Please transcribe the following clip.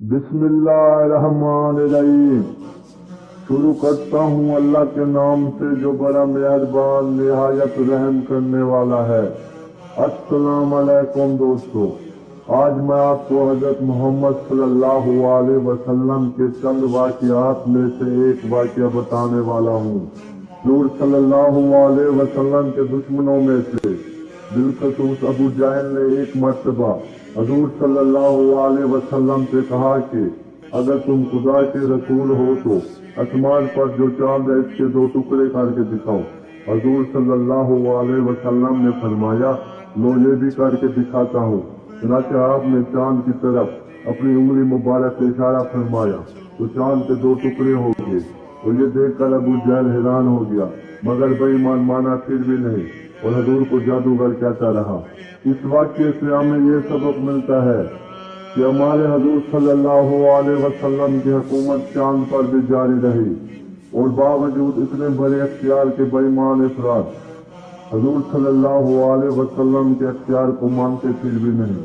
बिस्मिल्लाहिर्रहमानिर्रहीम। शुरू करता हूँ अल्लाह के नाम से जो बड़ा मेहरबान निहायत रहम करने वाला है। अस्सलाम वालेकुम दोस्तों, आज मैं आपको हजरत मोहम्मद सल्लल्लाहु अलैहि वसल्लम के चंद वाक़ियात में से एक वाक़या बताने वाला हूँ। हुज़ूर सल्लल्लाहु अलैहि वसल्लम के दुश्मनों में से बिलखसूस अबू जहल ने एक मर्तबा हुज़ूर सल्लल्लाहु अलैहि वसल्लम से कहा कि अगर तुम खुदा के रसूल हो तो आसमान पर जो चांद है इसके दो टुकड़े करके दिखाओ। हुज़ूर सल्लल्लाहु अलैहि वसल्लम ने फरमाया, लो ये भी करके दिखाता हूँ। चुनांचे आपने चांद की तरफ अपनी उंगली मुबारक से इशारा फरमाया तो चांद के दो टुकड़े हो गए। तो ये देखकर अबू जहल हैरान हो गया, मगर बेईमान माना फिर भी नहीं और हुजूर को जादूगर कहता रहा। इस वाक़ये से हमें ये सबक मिलता है कि हमारे हुजूर सल्लल्लाहु अलैहि वसल्लम की हुकूमत चांद पर भी जारी रही और बावजूद इतने बड़े अख्तियार के बेईमान अफराद हुजूर सल्लल्लाहु अलैहि वसल्लम के अख्तियार को मानते फिर भी नहीं।